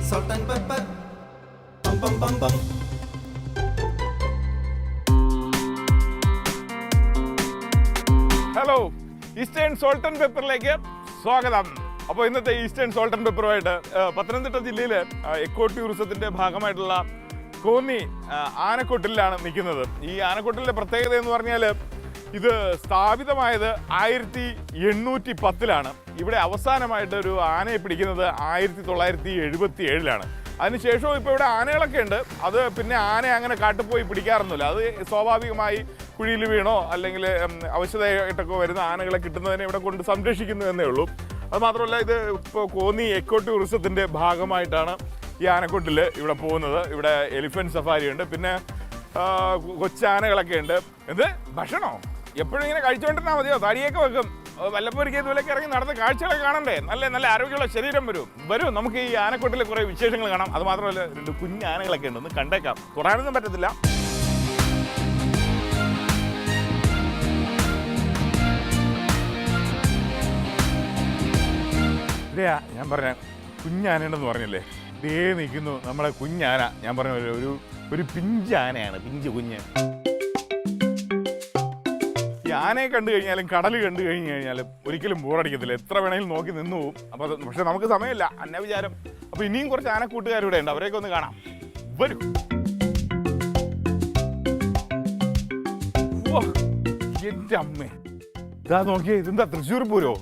salt and pepper. Bum bum bum bum. Hello, Eastern salt and പെപ്പറിലേക്ക് സ്വാഗതം. അപ്പോൾ ഇന്നത്തെ ഈസ്റ്റേൺ സോൾട്ട് ആൻഡ് പെപ്പറുമായിട്ട് പത്തനംതിട്ട ജില്ലയിലെ എക്കോ ടൂറിസത്തിൻ്റെ ഭാഗമായിട്ടുള്ള കോന്നി ആനക്കൊട്ടിലാണ് നിൽക്കുന്നത്. ഈ ആനക്കൊട്ടിലെ പ്രത്യേകത എന്ന് പറഞ്ഞാൽ ഇത് സ്ഥാപിതമായത് 1810-ലാണ്. ഇവിടെ അവസാനമായിട്ട് ഒരു ആനയെ പിടിക്കുന്നത് 1977-ലാണ്. അതിനുശേഷവും ഇപ്പോൾ ഇവിടെ ആനകളൊക്കെ ഉണ്ട്. അത് പിന്നെ ആന അങ്ങനെ കാട്ടുപോയി പിടിക്കാറൊന്നുമില്ല. അത് സ്വാഭാവികമായി കുഴിയിൽ വീണോ അല്ലെങ്കിൽ അവശതയായിട്ടൊക്കെ വരുന്ന ആനകളെ കിട്ടുന്നതിനെ ഇവിടെ കൊണ്ട് സംരക്ഷിക്കുന്നു എന്നേ ഉള്ളൂ. അത് മാത്രമല്ല, ഇത് ഇപ്പോൾ കോന്നി എക്കോ ടൂറിസത്തിൻ്റെ ഭാഗമായിട്ടാണ് ഈ ആനക്കൊട്ടിൽ ഇവിടെ പോകുന്നത്. ഇവിടെ എലിഫൻറ്റ് സഫാരി ഉണ്ട്, പിന്നെ കൊച്ചാനകളൊക്കെ ഉണ്ട്. ഇത് ഭക്ഷണമോ എപ്പോഴും ഇങ്ങനെ കഴിച്ചുകൊണ്ടിരുന്നാൽ മതിയോ? തടിയൊക്കെ വെക്കും. വല്ലപ്പോഴേക്കും ഇതുപോലെയൊക്കെ ഇറങ്ങി നടന്ന് കാഴ്ചകളൊക്കെ കാണണ്ടേ? നല്ല ആരോഗ്യമുള്ള ശരീരം വരും. നമുക്ക് ഈ ആനക്കൊട്ടിലെ കുറേ വിശേഷങ്ങൾ കാണാം. അത് മാത്രമല്ല, 2 കുഞ്ഞ് ആനകളൊക്കെ ഉണ്ട്, ഒന്ന് കണ്ടേക്കാം. കുറയാനൊന്നും പറ്റത്തില്ല. ഇതെയാ ഞാൻ പറഞ്ഞ കുഞ്ഞാനയുണ്ടെന്ന് പറഞ്ഞില്ലേ? ഇതേ നിൽക്കുന്നു നമ്മുടെ കുഞ്ഞാന. ഞാൻ പറഞ്ഞ ഒരു പിഞ്ചാനയാണ്, പിഞ്ച് കുഞ്ഞ്. ഈ ആനയെ കണ്ടു കഴിഞ്ഞാലും കടൽ കണ്ടു കഴിഞ്ഞാലും ഒരിക്കലും ബോറടിക്കത്തില്ല. എത്ര വേണമെങ്കിലും നോക്കി നിന്നു പോവും. അപ്പോൾ പക്ഷെ നമുക്ക് സമയമില്ല, അന്നവിചാരം. അപ്പോൾ ഇനിയും കുറച്ച് ആനക്കൂട്ടുകാരിവിടെ ഉണ്ട്, അവരെയൊക്കെ ഒന്ന് കാണാം. വരൂ. എൻ്റെ അമ്മേ, ഇതാ നോക്കിയേ, ഇതെന്താ തൃശ്ശൂർ പൂരോ?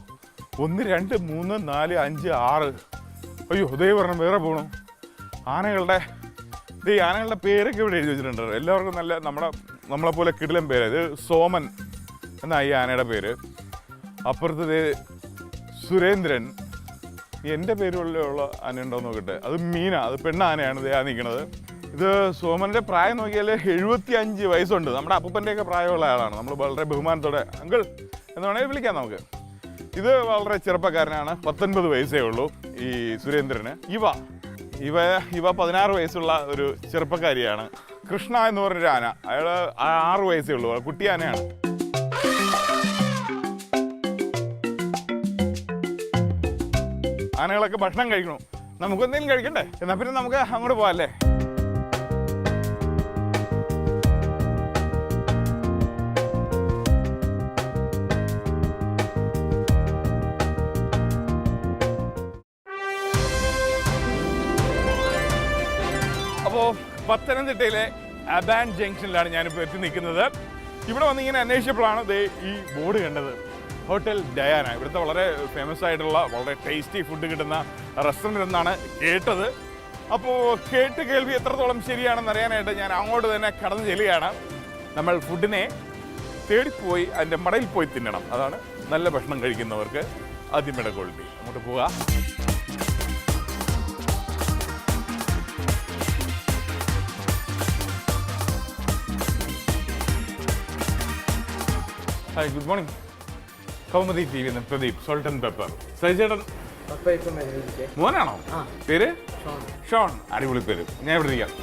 1 2 3 4 5 6. അയ്യോ, ഇതേ പറഞ്ഞ വേറെ പോകണം. ആനകളുടെ പേരൊക്കെ ഇവിടെ എഴുതി വെച്ചിട്ടുണ്ട്. എല്ലാവർക്കും നല്ല നമ്മളെപ്പോലെ കിടിലൻ പേര്. ഇത് സോമൻ എന്നാ ഈ ആനയുടെ പേര്. അപ്പുറത്ത് സുരേന്ദ്രൻ. എൻ്റെ പേരുള്ള ആന ഉണ്ടോ നോക്കട്ടെ. അത് മീന, അത് പെണ്ണാനയാണ് ഇതേ നിൽക്കുന്നത്. ഇത് സോമൻ്റെ പ്രായം നോക്കിയാൽ 75 വയസ്സുണ്ട്. നമ്മുടെ അപ്പൂപ്പൻ്റെയൊക്കെ പ്രായമുള്ള ആളാണ്. നമ്മൾ വളരെ ബഹുമാനത്തോടെ അങ്കിൾ എന്ന് വേണമെങ്കിൽ വിളിക്കാം നമുക്ക്. ഇത് വളരെ ചെറുപ്പക്കാരനാണ്, 19 വയസ്സേ ഉള്ളൂ ഈ സുരേന്ദ്രന്. ഇവ 16 വയസ്സുള്ള ഒരു ചെറുപ്പക്കാരിയാണ്. കൃഷ്ണ എന്ന് പറഞ്ഞൊരു ആന, അയാൾ 6 വയസ്സേ ഉള്ളൂ, കുട്ടി ആനയാണ്. ആനകളൊക്കെ ഭക്ഷണം കഴിക്കണു, നമുക്കെന്തെങ്കിലും കഴിക്കണ്ടേ? എന്നാൽ പിന്നെ നമുക്ക് അങ്ങോട്ട് പോകാല്ലേ? അപ്പോൾ പത്തനംതിട്ടയിലെ അബാൻ ജംഗ്ഷനിലാണ് ഞാനിപ്പോൾ എത്തി നിൽക്കുന്നത്. ഇവിടെ വന്നിങ്ങനെ അന്വേഷിച്ചപ്പോഴാണ് ഈ ബോർഡ് കണ്ടത്. ഹോട്ടൽ ഡയാന, ഇവിടുത്തെ വളരെ ഫേമസ് ആയിട്ടുള്ള വളരെ ടേസ്റ്റി ഫുഡ് കിട്ടുന്ന റെസ്റ്റോറൻറ്റ് എന്നാണ് കേട്ടത്. അപ്പോൾ കേൾവി എത്രത്തോളം ശരിയാണെന്ന് അറിയാനായിട്ട് ഞാൻ അങ്ങോട്ട് തന്നെ കടന്നു ചെല്ലുകയാണ്. നമ്മൾ ഫുഡിനെ തേടിപ്പോയി അതിൻ്റെ മടയിൽ പോയി തിന്നണം. അതാണ് നല്ല ഭക്ഷണം കഴിക്കുന്നവർക്ക് ആദ്യമേടെ ക്വാളിറ്റി. അങ്ങോട്ട് പോവുക. Hi, good morning. Kaumudi TV നിന്ന് പ്രദീപ്, സോൾട്ട് ആൻഡ് പെപ്പർ. സജിചേട്ടൻ മോനാണോ? പേര് ഷോൺ. അടിപൊളി പേര്. ഞാൻ ഇവിടെ ഇരിക്കാം.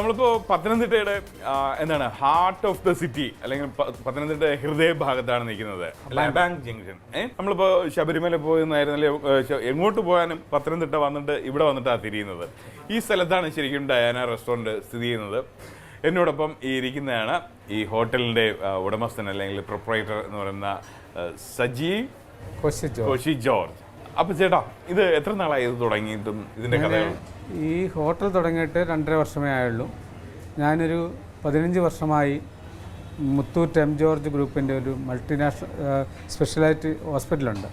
നമ്മളിപ്പോൾ പത്തനംതിട്ടയുടെ എന്താണ് ഹാർട്ട് ഓഫ് ദ സിറ്റി, അല്ലെങ്കിൽ പത്തനംതിട്ട ഹൃദയഭാഗത്താണ് നിൽക്കുന്നത്, അബാൻ ജംഗ്ഷൻ. നമ്മളിപ്പോൾ ശബരിമല പോയെന്നായിരുന്നല്ലേ, എങ്ങോട്ട് പോകാനും പത്തനംതിട്ട വന്നിട്ട് ഇവിടെ വന്നിട്ടാണ് തിരിയുന്നത്. ഈ സ്ഥലത്താണ് ശരിക്കും ഡയാന റെസ്റ്റോറൻറ്റ് സ്ഥിതി ചെയ്യുന്നത്. എന്നോടൊപ്പം ഈ ഇരിക്കുന്നതാണ് ഈ ഹോട്ടലിൻ്റെ ഉടമസ്ഥൻ അല്ലെങ്കിൽ പ്രൊപ്പറേറ്റർ എന്ന് പറയുന്ന കോശി ജോർജ്. അപ്പോൾ ചേട്ടാ, ഇത് എത്ര നാളായി ഇത് തുടങ്ങിയിട്ടും ഇതിൻ്റെ കഥകൾ? ഈ ഹോട്ടൽ തുടങ്ങിയിട്ട് 2.5 വർഷമേ ആയുള്ളൂ. ഞാനൊരു 15 വർഷമായി മുത്തൂറ്റ് എം ജോർജ് ഗ്രൂപ്പിൻ്റെ ഒരു മൾട്ടിനാഷണൽ സ്പെഷ്യലായിട്ട് ഹോസ്പിറ്റലുണ്ട്.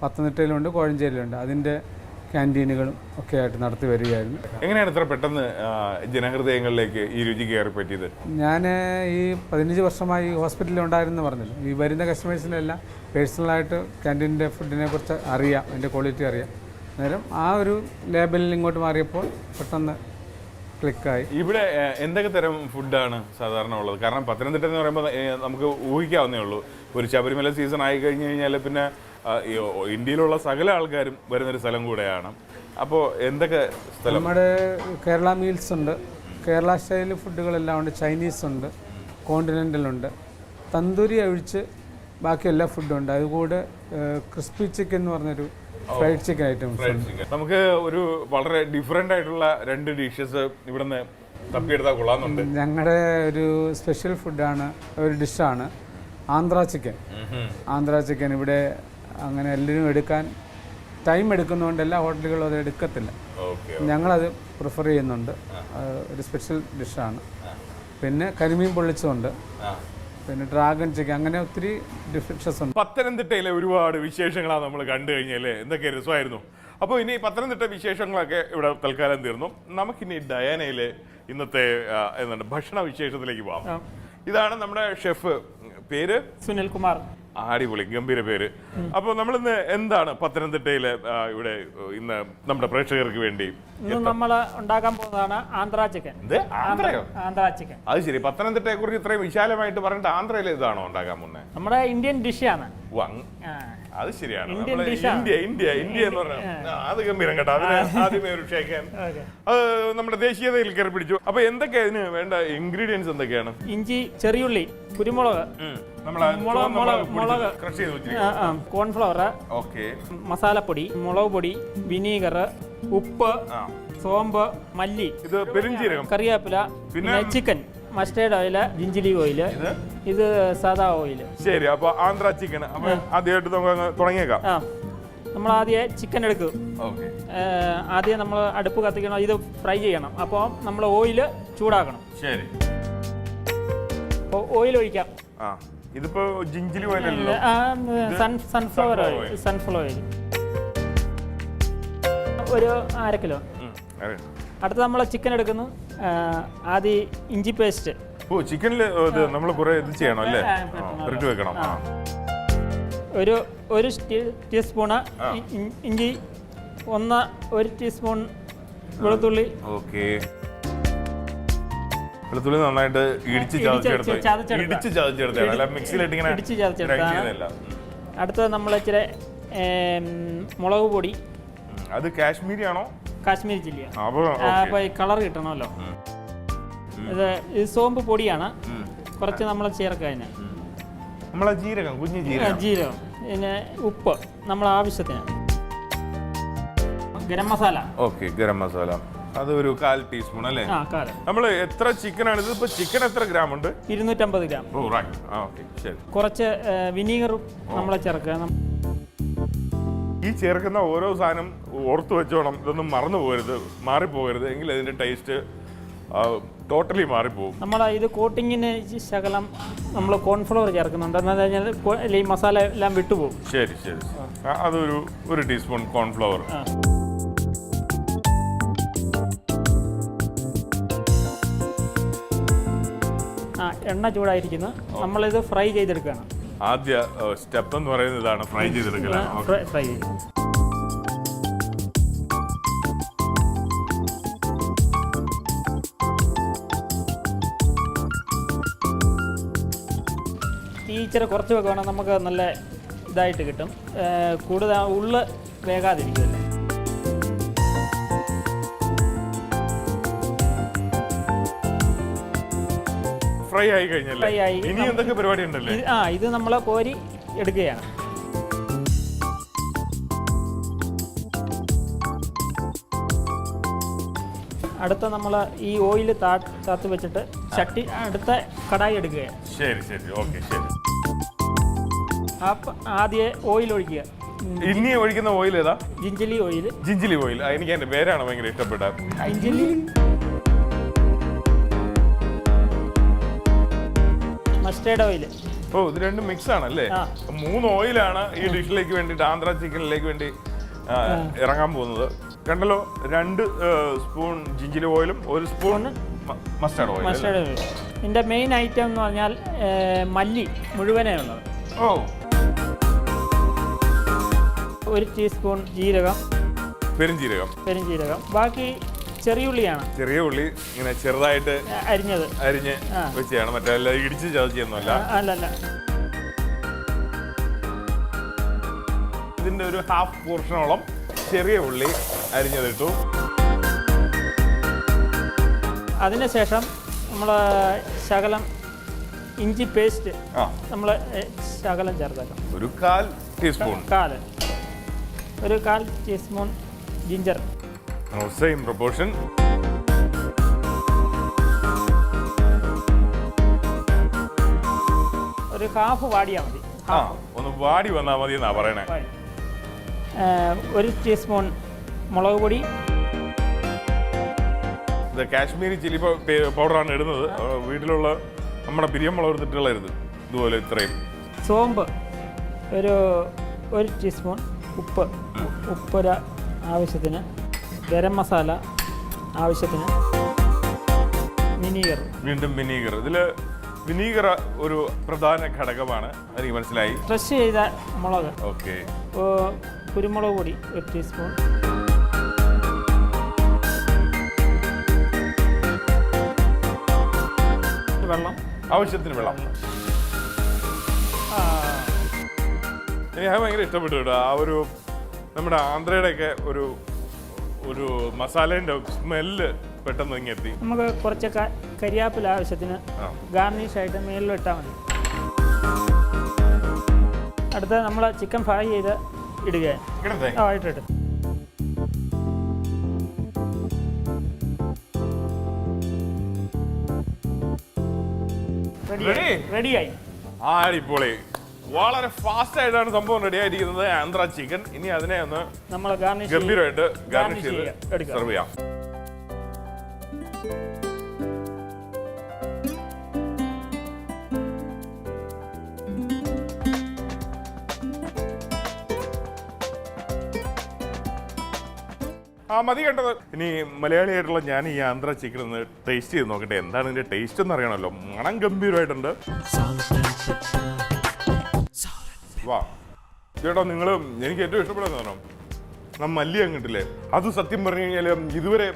പത്തനംതിട്ടയിലുണ്ട്, കോഴഞ്ചേരിയിലുണ്ട്. അതിൻ്റെ ക്യാൻറ്റീനുകളും ഒക്കെ ആയിട്ട് നടത്തി വരികയായിരുന്നു. എങ്ങനെയാണ് ഇത്ര പെട്ടെന്ന് ജനഹൃദയങ്ങളിലേക്ക് ഈ രുചി കയറി പറ്റിയത്? ഞാൻ ഈ 15 വർഷമായി ഹോസ്പിറ്റലിൽ ഉണ്ടായിരുന്നു പറഞ്ഞല്ലോ. ഈ വരുന്ന കസ്റ്റമേഴ്സിനെല്ലാം പേഴ്സണലായിട്ട് ക്യാൻറ്റീനിൻ്റെ ഫുഡിനെ കുറിച്ച് അറിയാം, അതിൻ്റെ ക്വാളിറ്റി അറിയാം. അന്നേരം ആ ഒരു ലേബലിൽ ഇങ്ങോട്ട് മാറിയപ്പോൾ പെട്ടെന്ന് ക്ലിക്കായി. ഇവിടെ എന്തൊക്കെ തരം ഫുഡാണ് സാധാരണ ഉള്ളത്? കാരണം പത്തനംതിട്ട എന്ന് പറയുമ്പോൾ നമുക്ക് ഊഹിക്കാവുന്നേ ഉള്ളൂ. ഒരു ശബരിമല സീസൺ ആയി കഴിഞ്ഞ് കഴിഞ്ഞാൽ പിന്നെ ഇന്ത്യയിലുള്ള സകല ആൾക്കാരും വരുന്നൊരു സ്ഥലം കൂടെയാണ്. അപ്പോൾ എന്തൊക്കെ സ്ഥലം? നമ്മുടെ കേരള മീൽസ് ഉണ്ട്, കേരള സ്റ്റൈൽ ഫുഡുകളെല്ലാം ഉണ്ട്. ചൈനീസ് ഉണ്ട്, കോണ്ടിനെൻ്റൽ ഉണ്ട്. തന്തൂരി ഒഴിച്ച് ബാക്കി എല്ലാ ഫുഡും ഉണ്ട്. അതുകൂടെ ക്രിസ്പി ചിക്കൻ എന്ന് പറഞ്ഞൊരു ഫ്രൈഡ് ചിക്കൻ ഐറ്റംസ് ഉണ്ട്. നമുക്ക് ഒരു വളരെ ഡിഫറെൻ്റ് ആയിട്ടുള്ള 2 ഡിഷസ് ഇവിടുന്ന് തപ്പിയെടുത്താൽ കൊള്ളാമെന്നുണ്ട്. ഞങ്ങളുടെ ഒരു സ്പെഷ്യൽ ഫുഡാണ്, ഒരു ഡിഷാണ് ആന്ധ്ര ചിക്കൻ. ആന്ധ്ര ചിക്കൻ ഇവിടെ അങ്ങനെ എല്ലാവരും എടുക്കാൻ ടൈം എടുക്കുന്നതുകൊണ്ട് എല്ലാ ഹോട്ടലുകളും അത് എടുക്കത്തില്ല. ഞങ്ങളത് പ്രിഫർ ചെയ്യുന്നുണ്ട്. ഒരു സ്പെഷ്യൽ ഡിഷാണ്. പിന്നെ കരിമീൻ പൊള്ളിച്ചതുണ്ട്, പിന്നെ ഡ്രാഗൺ ചിക്കൻ, അങ്ങനെ ഒത്തിരി ഡിഷസ് ഉണ്ട്. പത്തനംതിട്ടയിലെ ഒരുപാട് വിശേഷങ്ങളാണ് നമ്മൾ കണ്ടു കഴിഞ്ഞല്ലേ, എന്തൊക്കെ രസമായിരുന്നു. അപ്പോൾ ഇനി പത്തനംതിട്ട വിശേഷങ്ങളൊക്കെ ഇവിടെ തൽക്കാലം തീർന്നു. നമുക്കിനി ഡയാനയിലെ ഇന്നത്തെ എന്താണ് ഭക്ഷണ വിശേഷത്തിലേക്ക് പോകാം. ഇതാണ് നമ്മുടെ ഷെഫ്, പേര് സുനിൽകുമാർ. അടിപൊളി, ഗംഭീര പേര്. അപ്പോൾ നമ്മളിന്ന് എന്താണ് പത്തനംതിട്ടയിലെ ഇവിടെ ഇന്ന് നമ്മുടെ പ്രേക്ഷകർക്ക് വേണ്ടി നമ്മൾ ഉണ്ടാക്കാൻ പോകുന്നതാണ് ആന്ധ്ര ചിക്കൻ. ആന്ധ്രയോ? ആന്ധ്ര ചിക്കൻ. അത് ശരി, പത്തനംതിട്ടയെ കുറിച്ച് ഇത്രയും വിശാലമായിട്ട് പറഞ്ഞിട്ട് ആന്ധ്രയിലെ ഇതാണോ ഉണ്ടാക്കാൻ പോകുന്നത്? നമ്മുടെ ഇന്ത്യൻ ഡിഷാണ്. അത് ശരിയാണ്, ഇന്ത്യ എന്ന് പറഞ്ഞാൽ അത് ഗംഭീരം കേട്ടോ. അതിന് ആദ്യമേ ഒരു ഷേക്കാൻ അത് നമ്മുടെ ദേശീയതയിൽ കയറി പിടിച്ചു. അപ്പൊ എന്തൊക്കെയാ അതിന് വേണ്ട ഇൻഗ്രീഡിയൻസ് എന്തൊക്കെയാണ്? ഇഞ്ചി, ചെറിയുള്ളി, കുരുമുളക്, കോൺഫ്ലവർ, മസാലപ്പൊടി, മുളക് പൊടി, വിനീഗർ, ഉപ്പ്, സോമ്പ്, മല്ലി, ഇത് പെരിഞ്ചീരകം, കറിവേപ്പില, പിന്നെ ചിക്കൻ, മസ്റ്റേർഡ് ഓയില്, ജിഞ്ചിലി ഓയില്, ഇത് സാദാ ഓയില്. ശരി, അപ്പൊ ആന്ധ്ര ചിക്കൻ ആദ്യമായിട്ട് നമുക്ക് തുടങ്ങിയേക്കാം. നമ്മൾ ആദ്യം ചിക്കൻ എടുക്കും. ആദ്യം നമ്മൾ അടുപ്പ് കത്തിക്കണം, ഇത് ഫ്രൈ ചെയ്യണം. അപ്പോൾ നമ്മൾ ഓയില് ചൂടാക്കണം. ശരി, അപ്പോൾ ഓയിൽ ഒഴിക്കാം. ഇതിപ്പോ ജിഞ്ചിലി ഓയിലല്ലോ, സൺഫ്ലവർ ഓയിൽ. സൺഫ്ലവർ ഓയിൽ ഒരു 1/2 കിലോ. അടുത്ത നമ്മൾ ചിക്കൻ എടുക്കുന്നു. ആദ്യം ഇഞ്ചി പേസ്റ്റ്. ചിക്കനിൽ നമ്മൾ കുറെ ഇത് ചെയ്യണം അല്ലേ, പുരട്ടി വെക്കണം. ഒരു ടീസ്പൂണ് ഇഞ്ചി, 1 ടീസ്പൂൺ വെളുത്തുള്ളി. ഓക്കെ, വെളുത്തുള്ളി നന്നായിട്ട് ഇടിച്ച് ചതച്ചെടുത്തേ, മിക്സിയിലിട്ട് ഇങ്ങനെ ഇടിച്ച് ചതച്ചെടുത്ത. അടുത്തത് നമ്മൾ ഇച്ചിരി മുളക് പൊടി. അത് കാശ്മീരി ആണോ? കാശ്മീരി ചില്ലിയാണ്. അപ്പോൾ കളർ കിട്ടണമല്ലോ. ഇത് സോമ്പ് പൊടിയാണ്, കുറച്ച് നമ്മൾ ചേർക്കുക. നമ്മളെ ജീരകം, കുഞ്ഞു ജീരകം, പിന്നെ ഉപ്പ് നമ്മൾ ആവശ്യത്തിന്. ഗരം മസാല. ഓക്കെ, ഗരം മസാല അത് ഒരു 1/4 ടീസ്പൂൺ അല്ലേ? നമ്മൾ എത്ര ചിക്കനാണ് ഇത്? ഇപ്പൊ ചിക്കൻ എത്ര ഗ്രാം ഉണ്ട്? 250 ഗ്രാം. ശരി. കുറച്ച് വിനീഗറും നമ്മൾ ചേർക്കുക. ഈ ചേർക്കുന്ന ഓരോ സാധനം ഓർത്തു വെച്ചോണം, ഇതൊന്നും മറന്നു പോകരുത്, മാറിപ്പോകരുത്, എങ്കിൽ അതിന്റെ ടേസ്റ്റ് ടോട്ടലി മാറിപ്പോകും. നമ്മൾ ഇത് കോട്ടിങ്ങിന് ശകലം നമ്മൾ കോൺഫ്ലവർ ചേർക്കുന്നുണ്ട്. എന്താണെന്ന് കഴിഞ്ഞാൽ ഈ മസാല എല്ലാം വിട്ടുപോകും. ശരി ശരി, അതൊരു 1 ടീസ്പൂൺ കോൺഫ്ലവർ. എണ്ണ ചൂടായിരിക്കുന്നു, നമ്മളിത് ഫ്രൈ ചെയ്തെടുക്കണം. ആദ്യ സ്റ്റെപ്പ് എന്ന് പറയുന്നത് ഇതാണ്, ഫ്രൈ ചെയ്തെടുക്കണം. ഫ്രൈ ചെയ്ത് ഇച്ചിരി കുറച്ച് വെക്കുകയാണെങ്കിൽ നമുക്ക് നല്ല ഇതായിട്ട് കിട്ടും. കൂടുതൽ ഉള്ള് വേകാതിരിക്കുമല്ലോ. ഫ്രൈ ആയി കഴിഞ്ഞല്ലേ? ഇനി എന്തൊക്കെ പരിപാടി ഉണ്ടല്ലേ? ഇത് നമ്മൾ കോരി എടുക്കുകയാണ്. അടുത്ത നമ്മൾ ഈ ഓയിൽ താത്ത് വെച്ചിട്ട് ചട്ടി അടുത്ത കടായി എടുക്കുകയാണ്. ശരി ശരി, ഓക്കെ, ശരി. ആദ്യം ഓയിൽ ഒഴിക്കുക. ഇനി ഒഴിക്കുന്ന ഓയിൽ ഏതാ? ജിഞ്ചിലി ഓയിൽ. ജിഞ്ചിലി ഓയിൽ, എനിക്ക് അതിന്റെ പേരാണ് ഭയങ്കര ഇഷ്ടപ്പെട്ട. ജിഞ്ചിലി, മസ്റ്റേർഡ് ഓയിൽ. ഇത് രണ്ടും മിക്സ് ആണല്ലേ? 3 ഓയിലാണ് ഈ ഡിഷിലേക്ക് വേണ്ടിയിട്ട്, ആന്ധ്ര ചിക്കനിലേക്ക് വേണ്ടി ഇറങ്ങാൻ പോകുന്നത്. കണ്ടല്ലോ, 2 സ്പൂൺ ജിഞ്ചിലി ഓയിലും 1 spoon mustard oil. Mustard oil. ഇതിന്റെ മെയിൻ ഐറ്റം എന്ന് പറഞ്ഞാൽ മല്ലി മുഴുവനേ ഉള്ളത്. 1 ടീസ്പൂൺ ജീരകം, പെരുംജീരകം. ബാക്കി ചെറിയ ഉള്ളിയാണ്. ചെറിയ ഉള്ളി ഇങ്ങനെ ചെറുതായിട്ട് അരിഞ്ഞ് വെച്ചാണ്, മറ്റേ ഇടിച്ച് ചതച്ചൊന്നുമല്ല. അല്ലല്ല, ഇതിന്റെ ഒരു 1/2 പോർഷനോളം ചെറിയ ഉള്ളി അരിഞ്ഞതിട്ടു. അതിനുശേഷം നമ്മൾ ശകലം ഇഞ്ചി പേസ്റ്റ് നമ്മൾ ശകലം ചേർത്തേക്കാം. ഒരു 1/4 ടീസ്പൂൺ. ഒരു 1/4 ടീസ്പൂൺ ജിഞ്ചർ. Same proportion. ഒരു 1/2 വാടിയാൽ മതി. ഒന്ന് വാടി വന്നാൽ മതി എന്നാ പറയണേ. 1 ടീസ്പൂൺ മുളക് പൊടി. ഇത് കാശ്മീരി ചില്ലി പൗഡറാണ് ഇടുന്നത്. വീട്ടിലുള്ള നമ്മുടെ പിരിയമുളക് എടുത്തിട്ടുള്ളരുത്. ഇതുപോലെ ഇത്രയും. സോമ്പ് ഒരു 1 ടീസ്പൂൺ. ഉപ്പ് ആവശ്യത്തിന്. ഗരം മസാല ആവശ്യത്തിന്. വിനീഗർ. വീണ്ടും വിനീഗർ. ഇതിൽ വിനീഗർ ഒരു പ്രധാന ഘടകമാണ്, എനിക്ക് മനസ്സിലായി. ക്രഷ് ചെയ്ത മുളക്. ഓക്കെ. കുരുമുളക് പൊടി 1 ടീസ്പൂൺ. വെള്ളം. ആവശ്യത്തിന് വെള്ളം. എനിക്ക് ഭയങ്കര ഇഷ്ടപ്പെട്ടു കേട്ടോ. ആ ഒരു നമ്മുടെ ആന്ധ്രയുടെയൊക്കെ ഒരു മസാലേൻ്റെ സ്മെല്ല് പെട്ടെന്ന് ഇങ്ങെത്തി. നമുക്ക് കുറച്ച് കരിയാപ്പില ആവശ്യത്തിന് ഗാർണിഷായിട്ട് മേലിൽ ഇട്ടാൽ മതി. അടുത്ത നമ്മൾ ചിക്കൻ ഫ്രൈ ചെയ്ത് ഇടുക. ഇട്ടിട്ട് റെഡിയായി. അടിപൊളി. വളരെ ഫാസ്റ്റ് ആയിട്ടാണ് സംഭവം റെഡി ആയിരിക്കുന്നത് ആന്ധ്ര ചിക്കൻ. ഇനി അതിനെ ഒന്ന് നമ്മൾ ഗംഭീരമായിട്ട് ഗാർണിഷ് ചെയ്ത് സെർവ് ചെയ്യാം. മതി കണ്ടത്. ഇനി മലയാളിയായിട്ടുള്ള ഞാൻ ഈ ആന്ധ്ര ചിക്കൻ ഒന്ന് ടേസ്റ്റ് ചെയ്ത് നോക്കട്ടെ. എന്താണ് ഇതിന്റെ ടേസ്റ്റ് എന്ന് അറിയണമല്ലോ. മണം ഗംഭീരമായിട്ടുണ്ട്. വാ ചേട്ടാ, എനിക്ക് ഏറ്റവും ഇഷ്ടപ്പെടുന്നതാണോ മല്ലി അങ്ങിട്ടില്ലേ, അത് സത്യം പറഞ്ഞു കഴിഞ്ഞാൽ ഇതുവരെ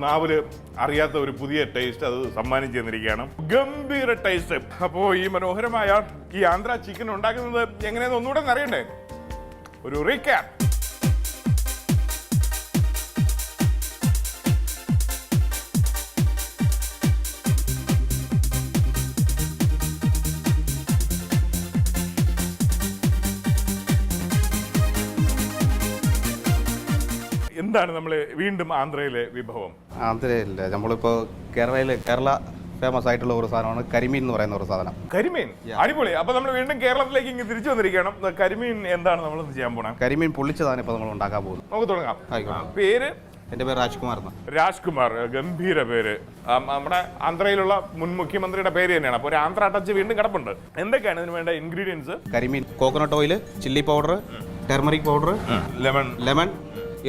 നാവില് അറിയാത്ത ഒരു പുതിയ ടേസ്റ്റ് അത് സമ്മാനിച്ചു തന്നിരിക്കുകയാണ്. ഗംഭീര ടേസ്റ്റ്. അപ്പോൾ ഈ മനോഹരമായ ഈ ആന്ധ്ര ചിക്കൻ ഉണ്ടാക്കുന്നത് എങ്ങനെയാണെന്ന് ഒന്നുകൂടെ അറിയണ്ടേ? ഒരു റീക്യാപ്പ്. എന്താണ് നമ്മൾ വീണ്ടും ആന്ധ്രയിലെ വിഭവം? ആന്ധ്രയില്ല, നമ്മളിപ്പോൾ കേരള ഫേമസ് ആയിട്ടുള്ള ഒരു സാധനമാണ് കരിമീൻ എന്ന് പറയുന്ന ഒരു സാധനം. കരിമീൻ അടിപൊളി. അപ്പൊ നമ്മൾ വീണ്ടും കേരളത്തിലേക്ക് ഇങ്ങ് തിരിച്ചു വന്നിരിക്കണം. കരിമീൻ എന്താണ് നമ്മൾ ചെയ്യാൻ പോണേ? കരിമീൻ പൊള്ളിച്ചതാണ് ഇപ്പോൾ നമ്മൾ ഉണ്ടാക്കാൻ പോകുന്നത്. നമുക്ക് തുടങ്ങാം. പേര്? എൻ്റെ പേര് രാജ്കുമാർ. രാജ്കുമാർ, ഗംഭീര പേര്. നമ്മുടെ ആന്ധ്രയിലുള്ള മുൻ മുഖ്യമന്ത്രിയുടെ പേര് തന്നെയാണ്. അപ്പോൾ ഒരു ആന്ധ്ര ടച്ച് വീണ്ടും കിടപ്പുണ്ട്. എന്തൊക്കെയാണ് ഇതിന് വേണ്ട ഇൻഗ്രീഡിയൻസ്? കരിമീൻ, coconut oil, chilli powder, turmeric powder, lemon,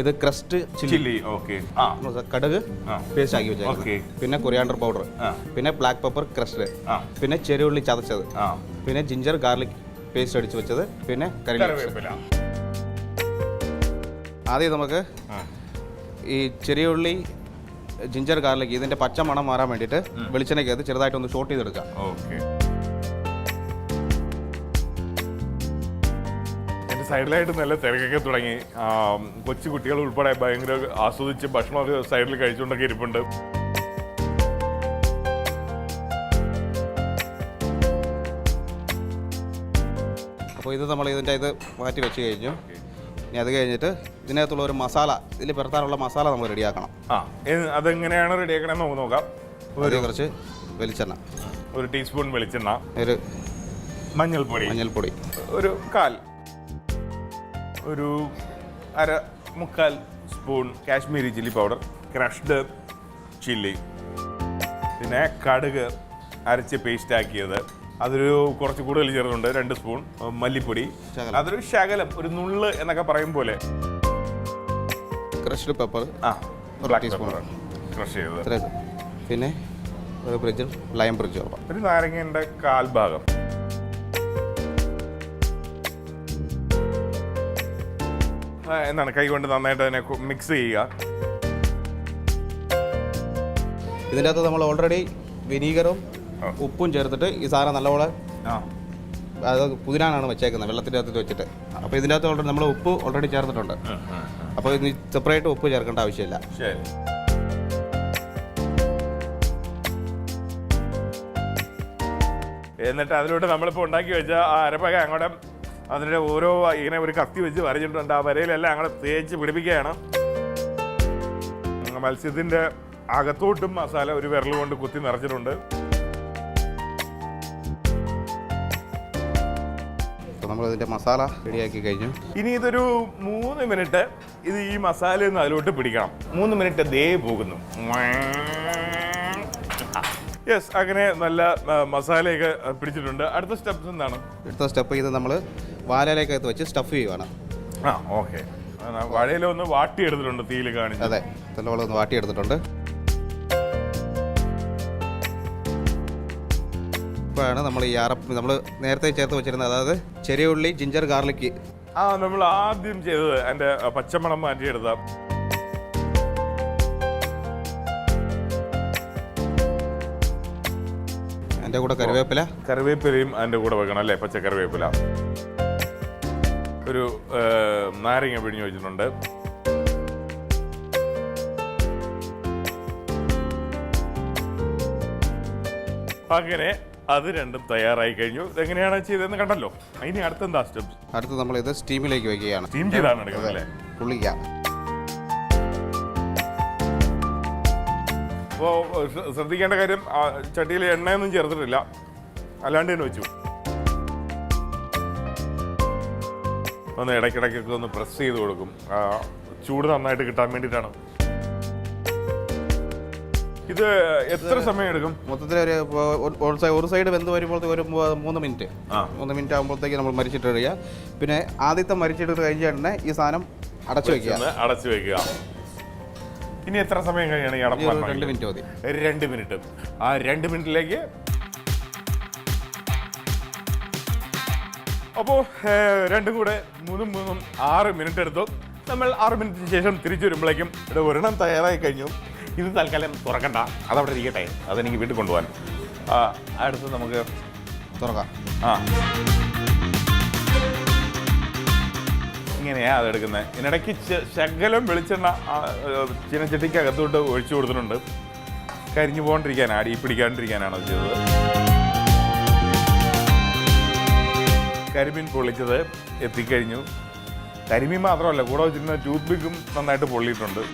ഇത് ക്രസ്റ്റ് ചില്ലി, കടുക് പേസ്റ്റ് ആക്കി വെച്ചേക്കുന്നത്, പിന്നെ കൊറിയാണ്ടർ പൗഡർ, പിന്നെ ബ്ലാക്ക് പെപ്പർ ക്രസ്റ്റ്, പിന്നെ ചെറിയുള്ളി ചതച്ചത്, പിന്നെ ജിഞ്ചർ ഗാർലിക് പേസ്റ്റ് അടിച്ചു വെച്ചത്, പിന്നെ കറിവേപ്പില. ആദ്യം നമുക്ക് ഈ ചെറിയുള്ളി ജിഞ്ചർ ഗാർലിക് ഇതിന്റെ പച്ച മണം മാറാൻ വേണ്ടിയിട്ട് വെളിച്ചെണ്ണയ്ക്കകത്ത് ചെറുതായിട്ടൊന്ന് ഷോർട്ട് ചെയ്തെടുക്കാം. സൈഡിലായിട്ട് നല്ല തിരക്കൊക്കെ തുടങ്ങി. കൊച്ചു കുട്ടികൾ ഉൾപ്പെടെ ഭയങ്കര ആസ്വദിച്ച് ഭക്ഷണമൊക്കെ സൈഡിൽ കഴിച്ചുകൊണ്ടൊക്കെ ഇരിപ്പുണ്ട്. അപ്പോൾ ഇത് നമ്മൾ ഇതിൻ്റെ ഇത് മാറ്റി വെച്ച് കഴിഞ്ഞു. ഇനി അത് കഴിഞ്ഞിട്ട് ഇതിനകത്തുള്ള ഒരു മസാല, ഇതിൽ പെരത്താനുള്ള മസാല നമ്മൾ റെഡിയാക്കണം. അതെങ്ങനെയാണ് റെഡിയാക്കണമെന്ന് നമുക്ക് നോക്കാം. കുറച്ച് വെളിച്ചെണ്ണ, 1 ടീസ്പൂൺ വെളിച്ചെണ്ണ, ഒരു മഞ്ഞൾപ്പൊടി, ഒരു 1/4 spoon Kashmiri chilli powder, crushed chilli, പിന്നെ കടുക് അരച്ച് പേസ്റ്റ് ആക്കിയത്, അതൊരു കുറച്ച് കൂടുതൽ ചേർന്നുണ്ട്, 2 സ്പൂൺ മല്ലിപ്പൊടി, അതൊരു ശകലം, ഒരു നുള്ള് എന്നൊക്കെ പറയും പോലെ, ക്രഷ്ഡ് പെപ്പർ ക്രഷ് ചെയ്തത്, പിന്നെ ഒരു ലൈം ബ്രിഡ്ജ്, ഒരു നാരങ്ങയുടെ 1/4 ഭാഗം. എന്താണ് കൈ കൊണ്ട് നന്നായിട്ട് അതിനെ മിക്സ് ചെയ്യുക. ഇതിൻ്റെ അകത്ത് നമ്മൾ ഓൾറെഡി വിനീഗറും ഉപ്പും ചേർത്തിട്ട് ഈ സാധനം നല്ലപോലെ പുതിനാനാണ് വെച്ചേക്കുന്നത്, വെള്ളത്തിൻ്റെ അകത്ത് വെച്ചിട്ട്. അപ്പോൾ ഇതിൻ്റെ അകത്ത് ഓൾറെഡി നമ്മൾ ഉപ്പ് ഓൾറെഡി ചേർത്തിട്ടുണ്ട്. അപ്പോൾ ഇനി സെപ്പറേറ്റ് ഉപ്പ് ചേർക്കേണ്ട ആവശ്യമില്ല. എന്നിട്ട് അതിലോട്ട് നമ്മളിപ്പോൾ ഉണ്ടാക്കി വെച്ച ആ അരപ്പക അങ്ങോട്ട് അതിൻ്റെ ഓരോ ഇങ്ങനെ ഒരു കത്തി വെച്ച് വരച്ചിട്ടുണ്ട്. ആ വരയിലെല്ലാം അങ്ങനെ തേച്ച് പിടിപ്പിക്കുകയാണ്. മത്സ്യത്തിൻ്റെ അകത്തോട്ടും മസാല ഒരു വിരൽ കൊണ്ട് കുത്തി നിറച്ചിട്ടുണ്ട്. നമ്മളിതിൻ്റെ മസാല റെഡിയാക്കി കഴിഞ്ഞു. ഇനി ഇതൊരു 3 മിനിറ്റ് ഇത് ഈ മസാലയിൽ നിന്ന് അതിലോട്ട് പിടിക്കണം. 3 മിനിറ്റ് ദേ പോകുന്നു. യെസ്, അങ്ങനെ നല്ല മസാലയൊക്കെ പിടിച്ചിട്ടുണ്ട്. അടുത്ത സ്റ്റെപ്സ് എന്താണ്? അടുത്ത സ്റ്റെപ്പ് ഇത് നമ്മൾ വാഴയിലേക്കകത്ത് വെച്ച് സ്റ്റഫ് ചെയ്യുവാണ്. ഓക്കെ. വാഴയില ഒന്ന് വാട്ടിയെടുത്തിട്ടുണ്ട്, തീയിൽ കാണിച്ചു. അതെ, നല്ലപോലെ വാട്ടിയെടുത്തിട്ടുണ്ട്. ഇപ്പോഴാണ് നമ്മൾ ഈ നമ്മൾ നേരത്തെ ചേർത്ത് വെച്ചിരുന്നത്, അതായത് ചെറിയ ഉള്ളി, ജിഞ്ചർ, ഗാർലിക്. നമ്മൾ ആദ്യം ചെയ്തത് അതിൻ്റെ പച്ചമണം മാറ്റിയെടുത്ത. അതിൻ്റെ കൂടെ കറിവേപ്പിലയും അതിൻ്റെ കൂടെ വെക്കണം അല്ലേ? പച്ച കറിവേപ്പില. ഒരു നാരങ്ങ പിഴിഞ്ഞ് വെച്ചിട്ടുണ്ട്. അങ്ങനെ അത് രണ്ടും തയ്യാറായി കഴിഞ്ഞു. എങ്ങനെയാണ് ചെയ്തതെന്ന് കണ്ടല്ലോ. ഇനി അടുത്തെന്താ സ്റ്റെപ്പ്? അടുത്ത് നമ്മൾ ഇത് സ്റ്റീമിലേക്ക് വയ്ക്കുകയാണ്. സ്റ്റീം ചെയ്താണ് എടുക്കുന്നത് അല്ലേ? പുള്ളിക്കാം. അപ്പോൾ ശ്രദ്ധിക്കേണ്ട കാര്യം, ചട്ടിയിൽ എണ്ണയൊന്നും ചേർത്തിട്ടില്ല, അല്ലാണ്ട് തന്നെ വെച്ചു. ഒന്ന് ഇടയ്ക്കിടയ്ക്കൊക്കെ ഒന്ന് പ്രസ് ചെയ്ത് കൊടുക്കും, ചൂട് നന്നായിട്ട് കിട്ടാൻ വേണ്ടിയിട്ടാണ്. ഇത് എത്ര സമയം എടുക്കും? മൊത്തത്തിൽ ഒരു സൈഡ് വെന്ത് വരുമ്പോഴത്തേക്ക് ഒരു 3 മിനിറ്റ്. 3 മിനിറ്റ് ആകുമ്പോഴത്തേക്ക് നമ്മൾ മരിച്ചിട്ട് ഇടുക. പിന്നെ ആദ്യത്തെ മരിച്ചിട്ട് കഴിഞ്ഞ ഉടനെ ഈ സാധനം അടച്ചു വെക്കുക. ഇനി എത്ര സമയം കഴിയാണ് ഈ അടപ്പ്? 2 മിനിറ്റ് മതി. 2 മിനിറ്റ്. ആ 2 മിനിറ്റിലേക്ക് അപ്പോൾ 2 കൂടെ 3 6 മിനിറ്റ് എടുത്തു. നമ്മൾ 6 മിനിറ്റിന് ശേഷം തിരിച്ചു വരുമ്പോഴേക്കും ഇവിടെ ഒരെണ്ണം തയ്യാറായി കഴിഞ്ഞു. ഇത് തൽക്കാലം തുറക്കണ്ട, അതവിടെ ഇരിക്കട്ടെ, അതെനിക്ക് വീട്ടിൽ കൊണ്ടുപോകാൻ. അടുത്ത് നമുക്ക് തുറക്കാം. ഇങ്ങനെയാ അതെടുക്കുന്നത്. ഇതിനിടയ്ക്ക് ശകലം വെളിച്ചെണ്ണ ചീനച്ചട്ടിക്ക് അകത്തോട്ട് ഒഴിച്ചു കൊടുത്തിട്ടുണ്ട്. കരിഞ്ഞു പോകാണ്ടിരിക്കാനാണ്, അടി പിടിക്കാണ്ടിരിക്കാനാണ് അത് ചെയ്തത്. കരിമീൻ പൊള്ളിച്ചത് എത്തിക്കഴിഞ്ഞു. കരിമീൻ മാത്രമല്ല, കൂടെ വെച്ചിരുന്ന ടൂത്ത് പിക്കും നന്നായിട്ട് പൊള്ളിയിട്ടുണ്ട്.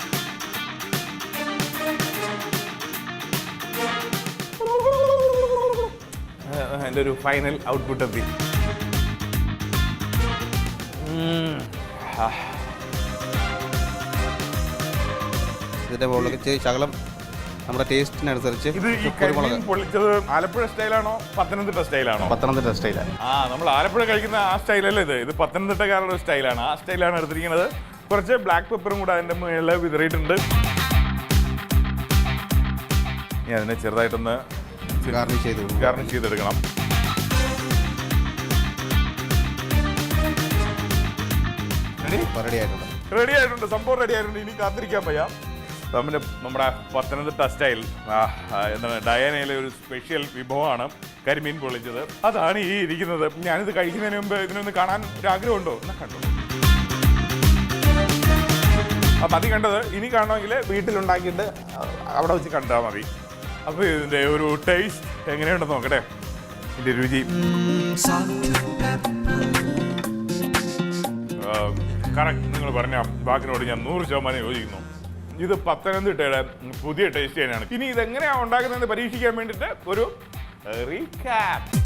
അതിൻ്റെ ഒരു ഫൈനൽ ഔട്ട്പുട്ട് എത്തി. ഇതിൻ്റെ മുകളിലേക്ക് ശകലം നമ്മുടെ ടേസ്റ്റിനനുസരിച്ച്. ഇത് ഈ കരിമീൻ പൊള്ളിച്ചത് ആലപ്പുഴ സ്റ്റൈലാണോ പത്തനംതിട്ട സ്റ്റൈലാണോ? പത്തനംതിട്ട സ്റ്റൈലാണ്. നമ്മൾ ആലപ്പുഴ കഴിക്കുന്ന ആ സ്റ്റൈലല്ലേ ഇത് പത്തനംതിട്ടക്കാരുടെ സ്റ്റൈലാണ്. ആ സ്റ്റൈലാണ് എടുത്തിരിക്കുന്നത്. കുറച്ച് ബ്ലാക്ക് പെപ്പറും കൂടെ അതിൻ്റെ മുകളിൽ വിതറിയിട്ടുണ്ട്. ഇനി അതിനെ ചെറുതായിട്ടൊന്ന് ഗാർണിഷ് ചെയ്തെടുക്കണം. റെഡി ആയിട്ടുണ്ട്, സംഭവം റെഡി ആയിട്ടുണ്ട്. ഇനി കാത്തിരിക്കാൻ വയ്യ. നമ്മുടെ പത്തനംതിട്ട സ്റ്റൈൽ എന്താണ് ഡയാനയിലെ ഒരു സ്പെഷ്യൽ വിഭവമാണ് കരിമീൻ പൊള്ളിച്ചത്. അതാണ് ഈ ഇരിക്കുന്നത്. ഞാനിത് കഴിക്കുന്നതിന് മുമ്പ് ഇതിനൊന്ന് കാണാൻ ഒരു ആഗ്രഹമുണ്ടോ? എന്നാ കണ്ടോ. മതി കണ്ടത്. ഇനി കാണണമെങ്കിൽ വീട്ടിലുണ്ടാക്കിയിട്ട് അവിടെ വെച്ച് കണ്ടാൽ മതി. അപ്പോൾ ഇതിൻ്റെ ഒരു ടേസ്റ്റ് എങ്ങനെയുണ്ടെന്ന് നോക്കട്ടെ. ഇതിൻ്റെ രുചി കറക്റ്റ്. നിങ്ങൾ പറഞ്ഞ വാക്കിനോട് ഞാൻ 100% യോജിക്കുന്നു. ഇത് പത്തനംതിട്ടയുടെ പുതിയ ടേസ്റ്റ് തന്നെയാണ്. ഇനി ഇതെങ്ങനെയാണ് ഉണ്ടാക്കുന്നതെന്ന് പരീക്ഷിക്കാൻ വേണ്ടിയിട്ട് ഒരു റീക്യാപ്പ്.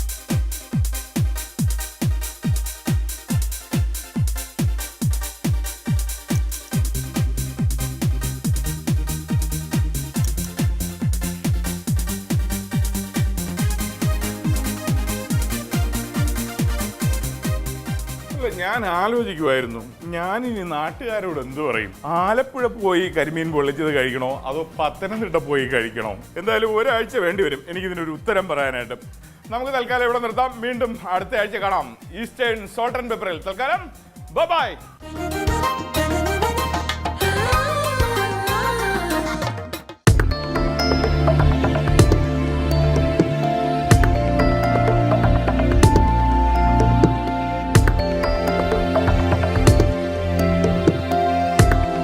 ഞാൻ ആലോചിക്കുമായിരുന്നു, ഞാനിനി നാട്ടുകാരോട് എന്തു പറയും? ആലപ്പുഴ പോയി കരിമീൻ പൊള്ളിച്ചത് കഴിക്കണോ അതോ പത്തനംതിട്ട പോയി കഴിക്കണോ? എന്തായാലും ഒരാഴ്ച വേണ്ടി വരും എനിക്കിതിനൊരു ഉത്തരം പറയാനായിട്ട്. നമുക്ക് തൽക്കാലം ഇവിടെ നിർത്താം. വീണ്ടും അടുത്ത ആഴ്ച കാണാം ഈസ്റ്റേൺ സോൾട്ട് ആൻഡ് പെപ്പറിൽ. തൽക്കാലം ബൈ.